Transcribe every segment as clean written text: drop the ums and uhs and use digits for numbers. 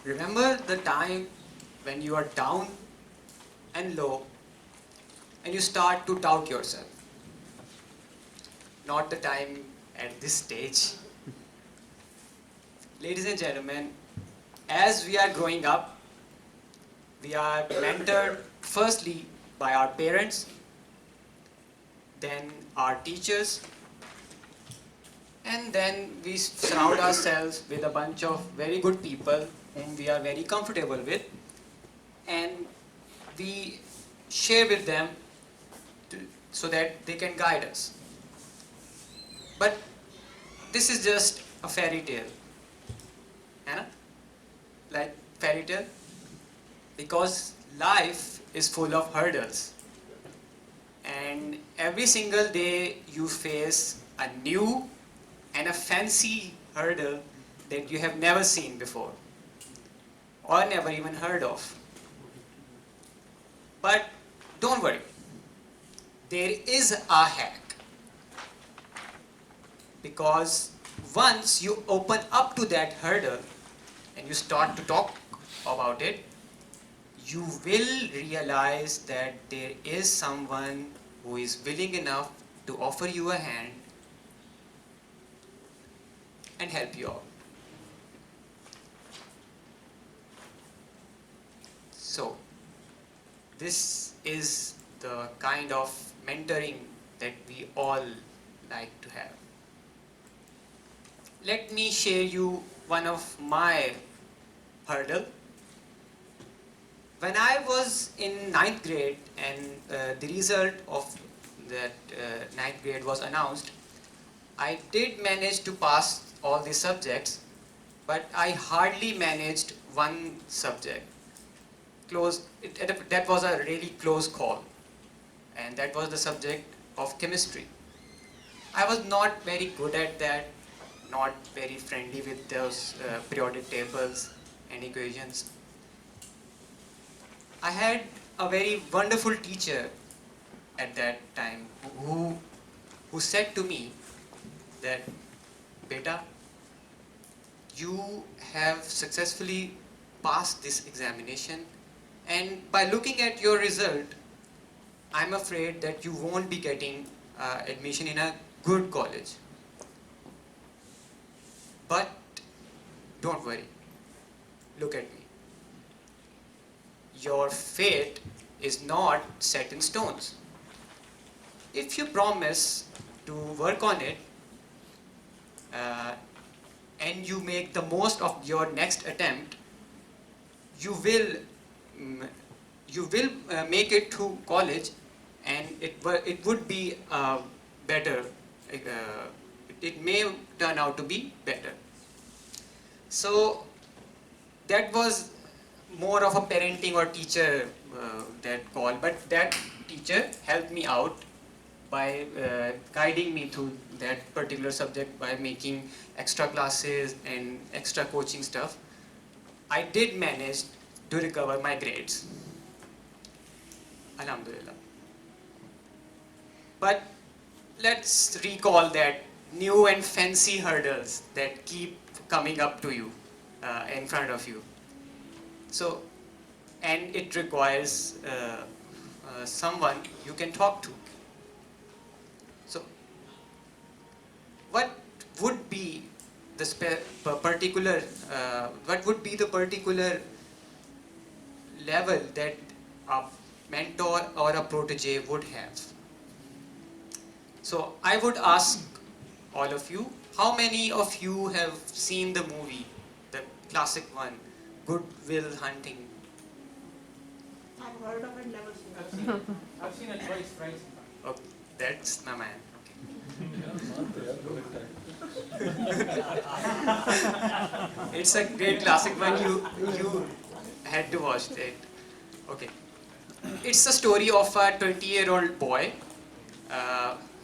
Remember the time when you are down and low and you start to doubt yourself. Not the time at this stage. Ladies and gentlemen, as we are growing up, we are mentored firstly by our parents, then our teachers, and then we surround ourselves with a bunch of very good people whom we are very comfortable with, and we share with them so that they can guide us. But this is just a fairy tale, है ना? Like fairy tale, because life is full of hurdles, and every single day you face a new and a fancy hurdle that you have never seen before or never even heard of. But don't worry, there is a hack, because once you open up to that hurdle and you start to talk about it, you will realize that there is someone who is willing enough to offer you a hand and help you out. So, this is the kind of mentoring that we all like to have. Let me share you one of my hurdle. When I was in ninth grade and the result of that ninth grade was announced, I did manage to pass all the subjects, but I hardly managed one subject. That was a really close call, and that was the subject of chemistry. I was not very good at that, not very friendly with those periodic tables and equations. I had a very wonderful teacher at that time who said to me that, Beta, you have successfully passed this examination, and by looking at your result, I'm afraid that you won't be getting admission in a good college. But don't worry, look at me. Your fate is not set in stones. If you promise to work on it, and you make the most of your next attempt, you will make it to college, and it would be better. It may turn out to be better. So that was more of a parenting or teacher that call, but that teacher helped me out by guiding me through that particular subject by making extra classes and extra coaching stuff. I did manage to recover my grades. Alhamdulillah. But let's recall that new and fancy hurdles that keep coming up to you, in front of you. So, and it requires someone you can talk to. So, what would be the particular level that a mentor or a protege would have? So, I would ask all of you, how many of you have seen the movie, the classic one, Good Will Hunting? I've heard of it, never seen I've seen it. I've seen it twice. Okay, that's my man. It's a great classic one. You had to watch it. Okay, it's the story of a 20-year-old boy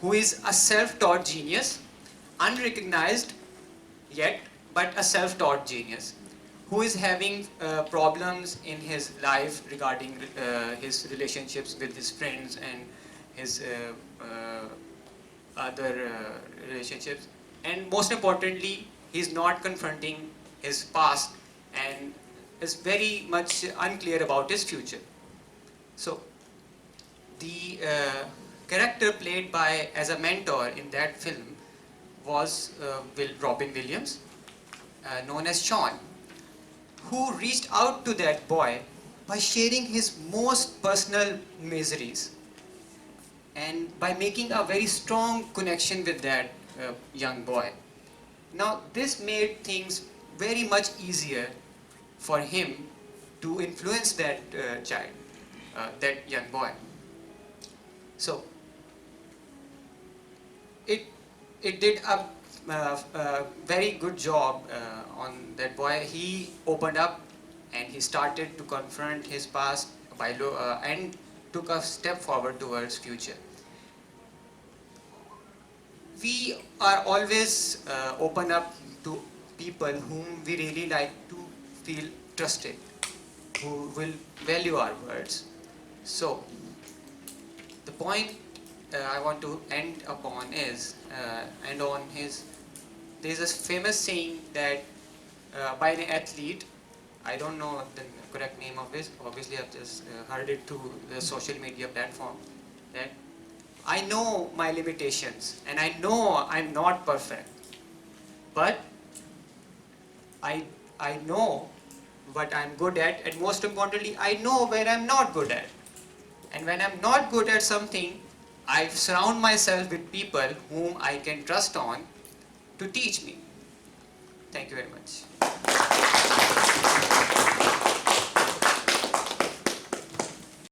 who is a self-taught genius, unrecognized yet, but a self-taught genius, who is having problems in his life regarding his relationships with his friends and his other relationships. And most importantly, he's not confronting his past and is very much unclear about his future. So the character played by as a mentor in that film was Robin Williams, known as Sean, who reached out to that boy by sharing his most personal miseries and by making a very strong connection with that young boy. Now, this made things very much easier for him to influence that child, that young boy. So, it it did a very good job on that boy. He opened up and he started to confront his past and took a step forward towards future. We are always open up to people whom we really like to feel trusted, who will value our words. So, the point I want to end upon is, and on his, there's a famous saying that by an athlete, I don't know the correct name of this, obviously I've just heard it through the social media platform, that I know my limitations and I know I'm not perfect, but I, I know what I'm good at, and most importantly, I know where I'm not good at. And when I'm not good at something, I surround myself with people whom I can trust on to teach me. Thank you very much.